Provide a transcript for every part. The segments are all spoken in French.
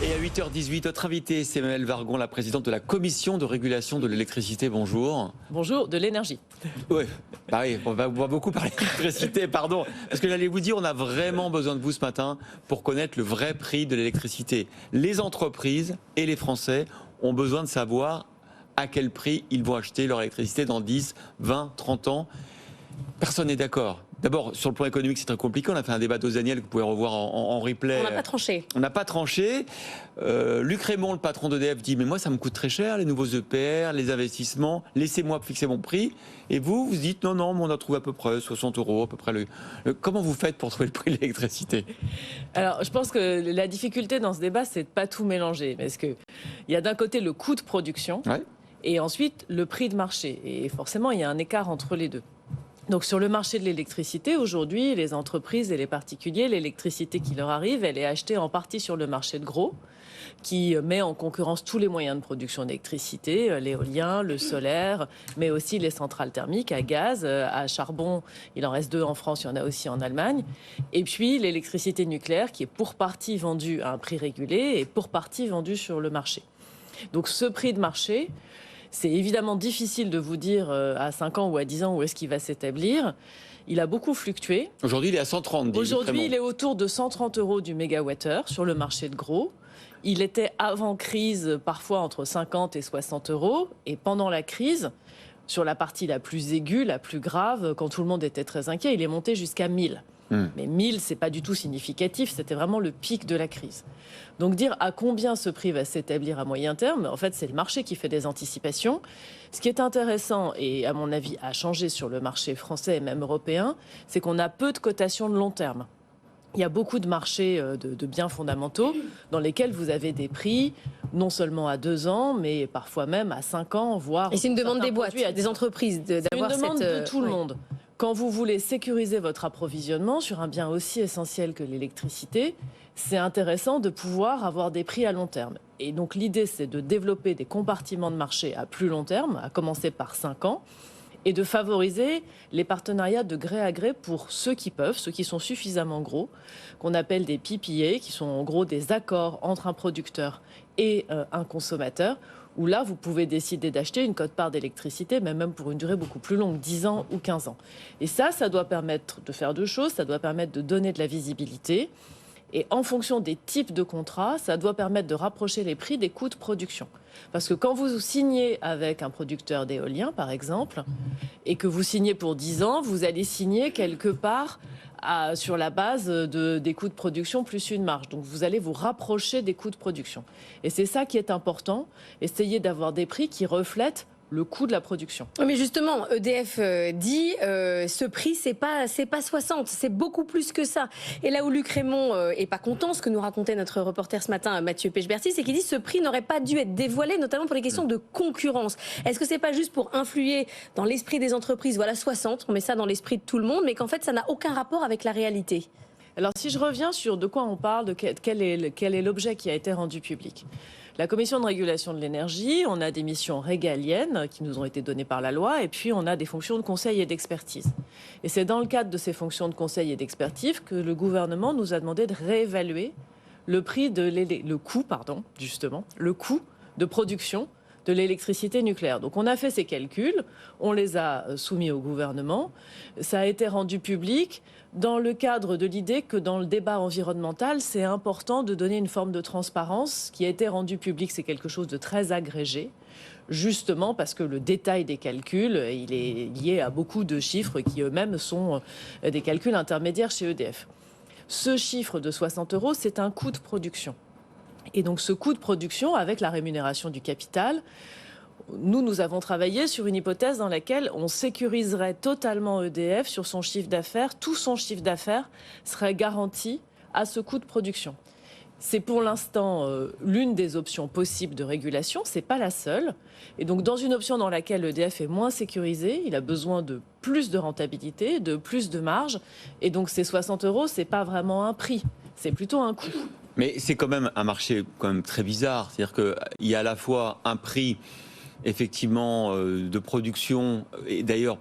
Et à 8h18, notre invitée, c'est Emmanuelle Vargon, la présidente de la Commission de régulation de l'électricité. Bonjour. Bonjour, de l'énergie. Oui, bah oui, on va beaucoup parler d'électricité, pardon. Parce que j'allais vous dire, on a vraiment besoin de vous ce matin pour connaître le vrai prix de l'électricité. Les entreprises et les Français ont besoin de savoir à quel prix ils vont acheter leur électricité dans 10, 20, 30 ans. Personne n'est d'accord. D'abord, sur le plan économique, c'est très compliqué. On a fait un débat d'Ozaniel que vous pouvez revoir en replay. On n'a pas tranché. On n'a pas tranché. Luc Rémond, le patron d'EDF, dit « Mais moi, ça me coûte très cher, les nouveaux EPR, les investissements. Laissez-moi fixer mon prix. » Et vous dites « Non, non, mais on a trouvé à peu près 60 €, à peu près Comment vous faites pour trouver le prix de l'électricité ? Alors, je pense que la difficulté dans ce débat, c'est de ne pas tout mélanger. Parce qu'il y a d'un côté le coût de production et ensuite le prix de marché. Et forcément, il y a un écart entre les deux. Donc sur le marché de l'électricité, aujourd'hui, les entreprises et les particuliers, l'électricité qui leur arrive, elle est achetée en partie sur le marché de gros, qui met en concurrence tous les moyens de production d'électricité, l'éolien, le solaire, mais aussi les centrales thermiques à gaz, à charbon. Il en reste 2 en France, il y en a aussi en Allemagne. Et puis l'électricité nucléaire qui est pour partie vendue à un prix régulé et pour partie vendue sur le marché. Donc ce prix de marché, c'est évidemment difficile de vous dire à 5 ans ou à 10 ans où est-ce qu'il va s'établir. Il a beaucoup fluctué. Aujourd'hui, il est à 130. Aujourd'hui, il est autour de 130 € du mégawattheure sur le marché de gros. Il était avant crise parfois entre 50 et 60 €. Et pendant la crise, sur la partie la plus aiguë, la plus grave, quand tout le monde était très inquiet, il est monté jusqu'à 1000. Mais 1000, c'est pas du tout significatif, c'était vraiment le pic de la crise. Donc dire à combien ce prix va s'établir à moyen terme, en fait, c'est le marché qui fait des anticipations. Ce qui est intéressant, et à mon avis a changé sur le marché français et même européen, c'est qu'on a peu de cotations de long terme. Il y a beaucoup de marchés de biens fondamentaux dans lesquels vous avez des prix non seulement à 2 ans, mais parfois même à 5 ans, voire... Et c'est une demande des boîtes, des entreprises, d'avoir cette... C'est une demande de tout le monde. Quand vous voulez sécuriser votre approvisionnement sur un bien aussi essentiel que l'électricité, c'est intéressant de pouvoir avoir des prix à long terme. Et donc l'idée, c'est de développer des compartiments de marché à plus long terme, à commencer par 5 ans, et de favoriser les partenariats de gré à gré pour ceux qui peuvent, ceux qui sont suffisamment gros, qu'on appelle des PPA, qui sont en gros des accords entre un producteur et un consommateur, où là, vous pouvez décider d'acheter une quote-part d'électricité, mais même pour une durée beaucoup plus longue, 10 ans ou 15 ans. Et ça doit permettre de faire 2 choses. Ça doit permettre de donner de la visibilité. Et en fonction des types de contrats, ça doit permettre de rapprocher les prix des coûts de production. Parce que quand vous signez avec un producteur d'éolien, par exemple, et que vous signez pour 10 ans, vous allez signer quelque part sur la base des coûts de production plus une marge. Donc vous allez vous rapprocher des coûts de production. Et c'est ça qui est important, essayer d'avoir des prix qui reflètent le coût de la production. Mais justement, EDF dit ce prix, c'est pas 60, c'est beaucoup plus que ça. Et là où Luc Rémond est pas content, ce que nous racontait notre reporter ce matin, Mathieu Pechberti, c'est qu'il dit ce prix n'aurait pas dû être dévoilé, notamment pour les questions de concurrence. Est-ce que c'est pas juste pour influer dans l'esprit des entreprises, voilà 60, on met ça dans l'esprit de tout le monde, mais qu'en fait ça n'a aucun rapport avec la réalité? Alors si je reviens sur de quoi on parle, de quel est l'objet qui a été rendu public. La Commission de régulation de l'énergie, on a des missions régaliennes qui nous ont été données par la loi, et puis on a des fonctions de conseil et d'expertise. Et c'est dans le cadre de ces fonctions de conseil et d'expertise que le gouvernement nous a demandé de réévaluer le coût de production de l'électricité nucléaire. Donc on a fait ces calculs, on les a soumis au gouvernement, ça a été rendu public dans le cadre de l'idée que dans le débat environnemental, c'est important de donner une forme de transparence. Ce qui a été rendu public, c'est quelque chose de très agrégé, justement parce que le détail des calculs, il est lié à beaucoup de chiffres qui eux-mêmes sont des calculs intermédiaires chez EDF. Ce chiffre de 60 €, c'est un coût de production. Et donc ce coût de production, avec la rémunération du capital, nous avons travaillé sur une hypothèse dans laquelle on sécuriserait totalement EDF sur son chiffre d'affaires. Tout son chiffre d'affaires serait garanti à ce coût de production. C'est pour l'instant l'une des options possibles de régulation, c'est pas la seule. Et donc dans une option dans laquelle EDF est moins sécurisé, il a besoin de plus de rentabilité, de plus de marge. Et donc ces 60 €, c'est pas vraiment un prix, c'est plutôt un coût. Mais c'est quand même un marché quand même très bizarre. C'est-à-dire qu'il y a à la fois un prix effectivement de production, et d'ailleurs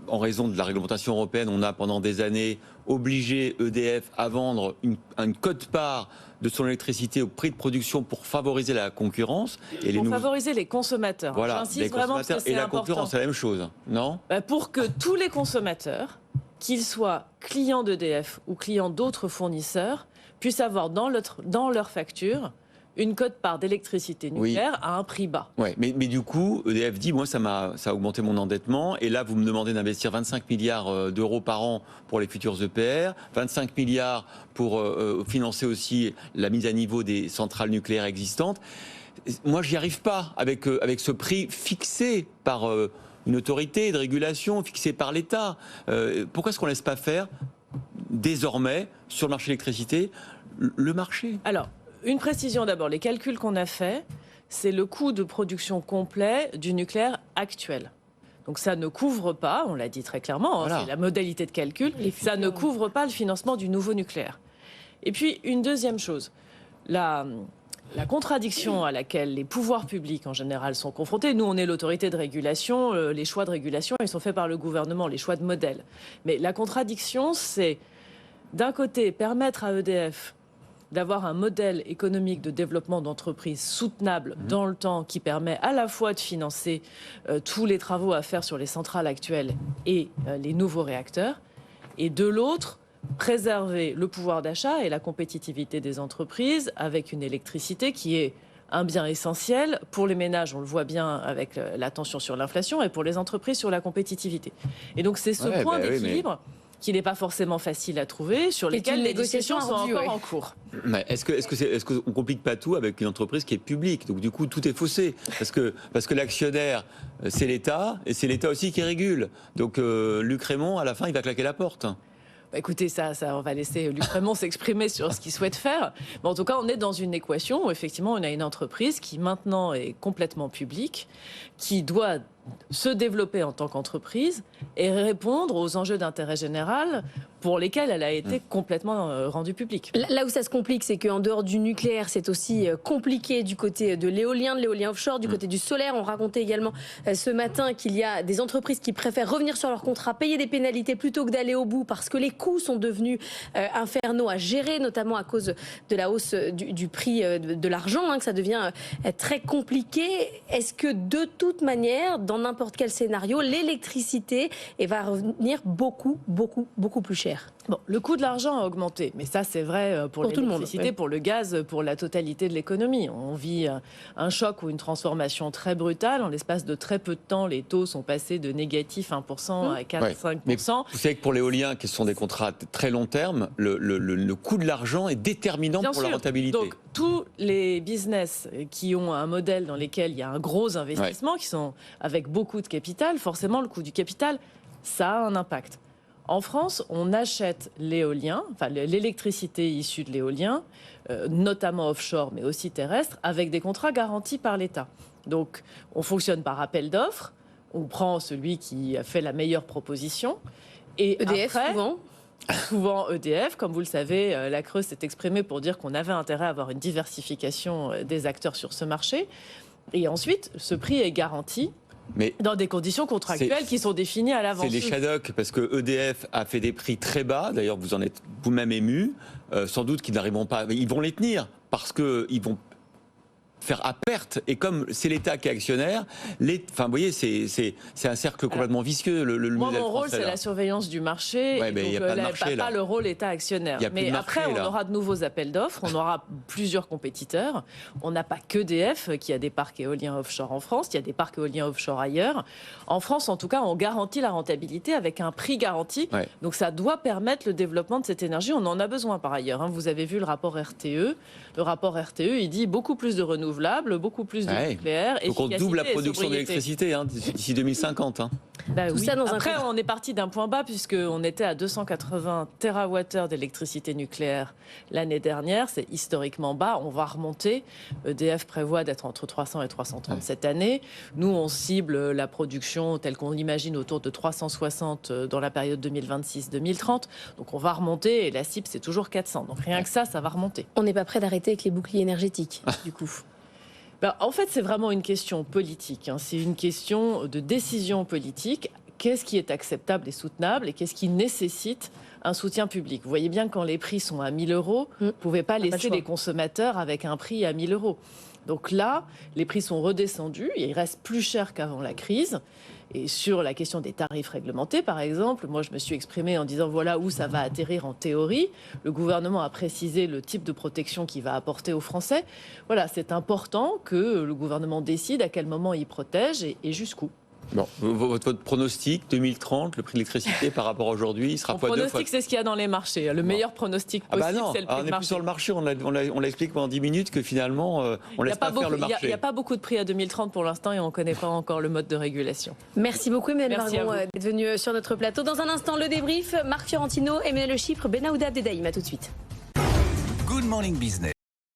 en raison de la réglementation européenne, on a pendant des années obliger EDF à vendre une quote-part de son électricité au prix de production pour favoriser la concurrence. Et pour favoriser les consommateurs. Voilà, j'insiste les vraiment parce que consommateurs et c'est la important. concurrence, c'est la même chose, non ? Pour que tous les consommateurs, qu'ils soient clients d'EDF ou clients d'autres fournisseurs, puissent avoir dans leur facture une quote-part d'électricité nucléaire à un prix bas. Ouais, mais du coup, EDF dit, moi, ça a augmenté mon endettement, et là, vous me demandez d'investir 25 milliards d'euros par an pour les futurs EPR, 25 milliards pour financer aussi la mise à niveau des centrales nucléaires existantes. Moi, j'y arrive pas avec ce prix fixé par une autorité de régulation, fixé par l'État. Pourquoi est-ce qu'on ne laisse pas faire, désormais, sur le marché de l'électricité, le marché ? Alors, une précision d'abord, les calculs qu'on a faits, c'est le coût de production complet du nucléaire actuel. Donc ça ne couvre pas, on l'a dit très clairement, voilà. C'est la modalité de calcul, ça ne couvre pas le financement du nouveau nucléaire. Et puis une deuxième chose, la contradiction à laquelle les pouvoirs publics en général sont confrontés, nous on est l'autorité de régulation, les choix de régulation ils sont faits par le gouvernement, les choix de modèle. Mais la contradiction c'est d'un côté permettre à EDF d'avoir un modèle économique de développement d'entreprise soutenable dans le temps qui permet à la fois de financer tous les travaux à faire sur les centrales actuelles et les nouveaux réacteurs, et de l'autre, préserver le pouvoir d'achat et la compétitivité des entreprises avec une électricité qui est un bien essentiel pour les ménages, on le voit bien avec la tension sur l'inflation, et pour les entreprises sur la compétitivité. Et donc c'est ce point d'équilibre qui n'est pas forcément facile à trouver, sur lesquels les négociations sont encore en cours. Mais est-ce qu'on ne complique pas tout avec une entreprise qui est publique ? Donc du coup, tout est faussé. Parce que l'actionnaire, c'est l'État, et c'est l'État aussi qui régule. Donc Luc Rémont, à la fin, il va claquer la porte. Écoutez, ça, on va laisser Luc Rémont s'exprimer sur ce qu'il souhaite faire. Mais en tout cas, on est dans une équation où effectivement, on a une entreprise qui maintenant est complètement publique, qui doit se développer en tant qu'entreprise et répondre aux enjeux d'intérêt général pour lesquels elle a été complètement rendue publique. Là où ça se complique, c'est qu'en dehors du nucléaire, c'est aussi compliqué du côté de l'éolien offshore, du côté du solaire. On racontait également ce matin qu'il y a des entreprises qui préfèrent revenir sur leur contrat, payer des pénalités plutôt que d'aller au bout parce que les coûts sont devenus infernaux à gérer, notamment à cause de la hausse du prix de l'argent, que ça devient très compliqué. Est-ce que de toute manière, dans n'importe quel scénario, l'électricité va revenir beaucoup plus cher? Bon, le coût de l'argent a augmenté, mais ça c'est vrai pour l'électricité, pour le gaz, pour la totalité de l'économie. On vit un choc ou une transformation très brutale. En l'espace de très peu de temps, les taux sont passés de négatif 1% à 4-5%. Mais vous savez que pour l'éolien, qui sont des contrats très long terme, le coût de l'argent est déterminant pour la rentabilité. Donc tous les business qui ont un modèle dans lequel il y a un gros investissement, qui sont avec beaucoup de capital, forcément le coût du capital, ça a un impact. En France, on achète l'éolien, enfin l'électricité issue de l'éolien, notamment offshore, mais aussi terrestre, avec des contrats garantis par l'État. Donc, on fonctionne par appel d'offres. On prend celui qui a fait la meilleure proposition. Et EDF, après, souvent EDF, comme vous le savez, la Creuse s'est exprimée pour dire qu'on avait intérêt à avoir une diversification des acteurs sur ce marché. Et ensuite, ce prix est garanti. Mais dans des conditions contractuelles qui sont définies à l'avance. C'est les Shadocks, parce que EDF a fait des prix très bas, d'ailleurs vous en êtes vous-même ému, sans doute qu'ils n'arriveront pas, ils vont les tenir, parce qu'ils vont faire à perte, et comme c'est l'État qui est actionnaire, enfin vous voyez, c'est un cercle complètement vicieux, le moi, modèle mon rôle, français, c'est la surveillance du marché, ouais, mais il n'y a pas de marché, pas le rôle État actionnaire. Mais marché, après, on aura de nouveaux appels d'offres, on aura plusieurs compétiteurs, on n'a pas qu'EDF qui a des parcs éoliens offshore en France, il y a des parcs éoliens offshore ailleurs. En France, en tout cas, on garantit la rentabilité avec un prix garanti, donc ça doit permettre le développement de cette énergie, on en a besoin par ailleurs. Vous avez vu le rapport RTE, il dit beaucoup plus de renouvelables, beaucoup plus de nucléaire. Donc on double la production d'électricité d'ici 2050. Après, on est parti d'un point bas puisqu'on était à 280 TWh d'électricité nucléaire l'année dernière. C'est historiquement bas. On va remonter. EDF prévoit d'être entre 300 et 330 cette année. Nous, on cible la production telle qu'on l'imagine autour de 360 dans la période 2026-2030. Donc on va remonter et la cible, c'est toujours 400. Donc rien que ça va remonter. On n'est pas prêt d'arrêter avec les boucliers énergétiques, du coup. En fait, c'est vraiment une question politique. C'est une question de décision politique. Qu'est-ce qui est acceptable et soutenable et qu'est-ce qui nécessite un soutien public. Vous voyez bien, quand les prix sont à 1 000 euros, vous ne pouvez pas laisser les consommateurs avec un prix à 1 000 euros. Donc là, les prix sont redescendus, et ils restent plus chers qu'avant la crise. Et sur la question des tarifs réglementés, par exemple, moi je me suis exprimée en disant voilà où ça va atterrir en théorie. Le gouvernement a précisé le type de protection qu'il va apporter aux Français. Voilà, c'est important que le gouvernement décide à quel moment il protège et jusqu'où. Bon, votre pronostic 2030, le prix de l'électricité par rapport à aujourd'hui, il sera Mon fois deux pronostic, c'est ce qu'il y a dans les marchés. Le meilleur pronostic possible, c'est le prix on de est marché. plus sur le marché. On l'explique pendant 10 minutes que finalement, on ne laisse pas faire le marché. Il n'y a pas beaucoup de prix à 2030 pour l'instant et on ne connaît pas encore le mode de régulation. Merci beaucoup Emmanuel Vargon d'être venu sur notre plateau. Dans un instant, le débrief. Marc Fiorentino, Emmanuel Le Chypre, Benahouda Abdeldaïm. À tout de suite. Good Morning Business.